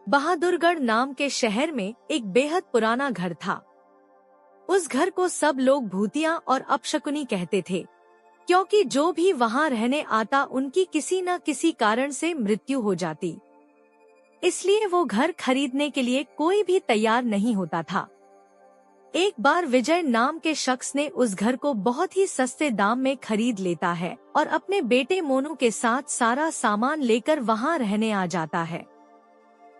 बहादुरगढ़ नाम के शहर में एक बेहद पुराना घर था। उस घर को सब लोग भूतिया और अपशकुनी कहते थे, क्योंकि जो भी वहां रहने आता उनकी किसी न किसी कारण से मृत्यु हो जाती। इसलिए वो घर खरीदने के लिए कोई भी तैयार नहीं होता था। एक बार विजय नाम के शख्स ने उस घर को बहुत ही सस्ते दाम में खरीद लेता है और अपने बेटे मोनू के साथ सारा सामान लेकर वहां रहने आ जाता है।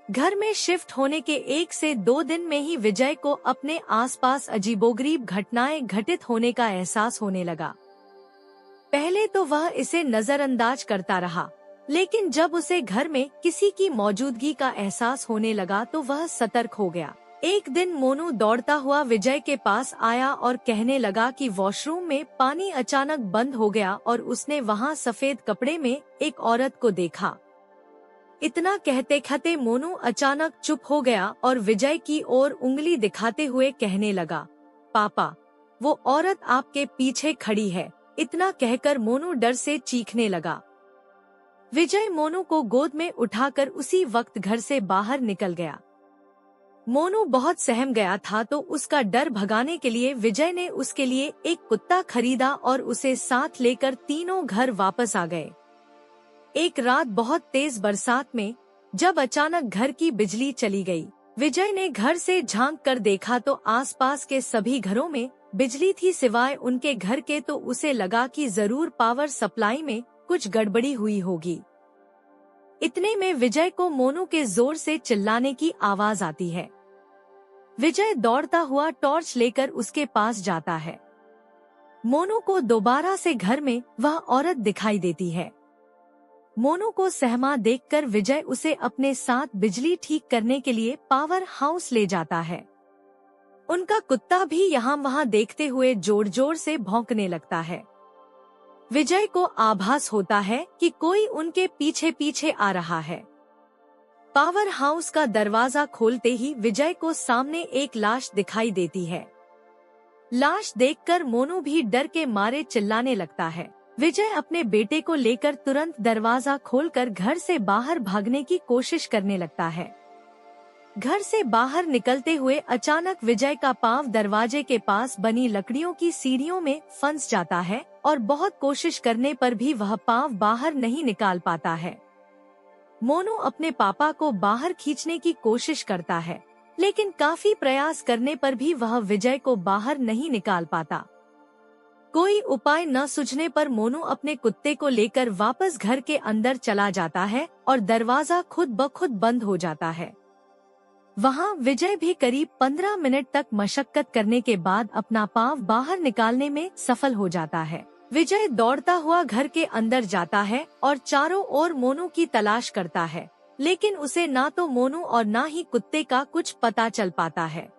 घर में शिफ्ट होने के 1 से 2 दिन में ही विजय को अपने आसपास अजीबोगरीब घटनाएं घटित होने का एहसास होने लगा। पहले तो वह इसे नजरअंदाज करता रहा, लेकिन जब उसे घर में किसी की मौजूदगी का एहसास होने लगा तो वह सतर्क हो गया। एक दिन मोनू दौड़ता हुआ विजय के पास आया और कहने लगा कि वॉशरूम में पानी अचानक बंद हो गया और उसने वहां सफेद कपड़े में एक औरत को देखा। इतना कहते कहते मोनू अचानक चुप हो गया और विजय की ओर उंगली दिखाते हुए कहने लगा, पापा, वो औरत आपके पीछे खड़ी है। इतना कहकर मोनू डर से चीखने लगा। विजय मोनू को गोद में उठाकर उसी वक्त घर से बाहर निकल गया। मोनू बहुत सहम गया था, तो उसका डर भगाने के लिए विजय ने उसके लिए एक कुत्ता खरीदा और उसे साथ लेकर तीनों घर वापस आ गए। एक रात बहुत तेज बरसात में जब अचानक घर की बिजली चली गई, विजय ने घर से झांक कर देखा तो आसपास के सभी घरों में बिजली थी सिवाय उनके घर के। तो उसे लगा कि जरूर पावर सप्लाई में कुछ गड़बड़ी हुई होगी। इतने में विजय को मोनू के जोर से चिल्लाने की आवाज आती है। विजय दौड़ता हुआ टॉर्च लेकर उसके पास जाता है। मोनू को दोबारा से घर में वह औरत दिखाई देती है। मोनू को सहमा देखकर विजय उसे अपने साथ बिजली ठीक करने के लिए पावर हाउस ले जाता है। उनका कुत्ता भी यहाँ वहाँ देखते हुए जोर जोर से भौंकने लगता है। विजय को आभास होता है कि कोई उनके पीछे पीछे आ रहा है। पावर हाउस का दरवाजा खोलते ही विजय को सामने एक लाश दिखाई देती है। लाश देखकर मोनू भी डर के मारे चिल्लाने लगता है। विजय अपने बेटे को लेकर तुरंत दरवाजा खोलकर घर से बाहर भागने की कोशिश करने लगता है। घर से बाहर निकलते हुए अचानक विजय का पांव दरवाजे के पास बनी लकड़ियों की सीढ़ियों में फंस जाता है और बहुत कोशिश करने पर भी वह पांव बाहर नहीं निकाल पाता है। मोनू अपने पापा को बाहर खींचने की कोशिश करता है, लेकिन काफी प्रयास करने पर भी वह विजय को बाहर नहीं निकाल पाता। कोई उपाय न सूझने पर मोनू अपने कुत्ते को लेकर वापस घर के अंदर चला जाता है और दरवाजा खुद ब खुद बंद हो जाता है। वहाँ विजय भी करीब 15 मिनट तक मशक्कत करने के बाद अपना पांव बाहर निकालने में सफल हो जाता है। विजय दौड़ता हुआ घर के अंदर जाता है और चारों ओर मोनू की तलाश करता है, लेकिन उसे ना तो मोनू और ना ही कुत्ते का कुछ पता चल पाता है।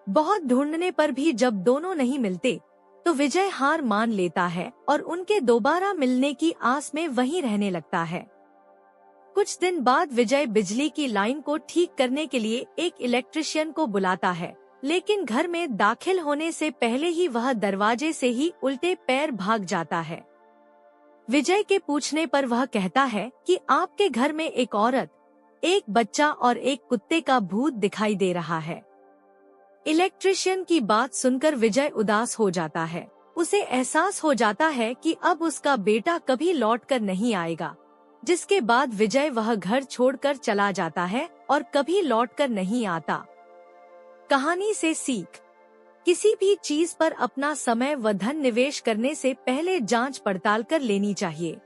बहुत ढूंढने पर भी जब दोनों नहीं मिलते तो विजय हार मान लेता है और उनके दोबारा मिलने की आस में वहीं रहने लगता है। कुछ दिन बाद विजय बिजली की लाइन को ठीक करने के लिए एक इलेक्ट्रिशियन को बुलाता है, लेकिन घर में दाखिल होने से पहले ही वह दरवाजे से ही उल्टे पैर भाग जाता है। विजय के पूछने पर वह कहता है कि आपके घर में एक औरत, एक बच्चा और एक कुत्ते का भूत दिखाई दे रहा है। इलेक्ट्रिशियन की बात सुनकर विजय उदास हो जाता है। उसे एहसास हो जाता है कि अब उसका बेटा कभी लौटकर नहीं आएगा, जिसके बाद विजय वह घर छोड़कर चला जाता है और कभी लौटकर नहीं आता। कहानी से सीख: किसी भी चीज पर अपना समय व धन निवेश करने से पहले जांच पड़ताल कर लेनी चाहिए।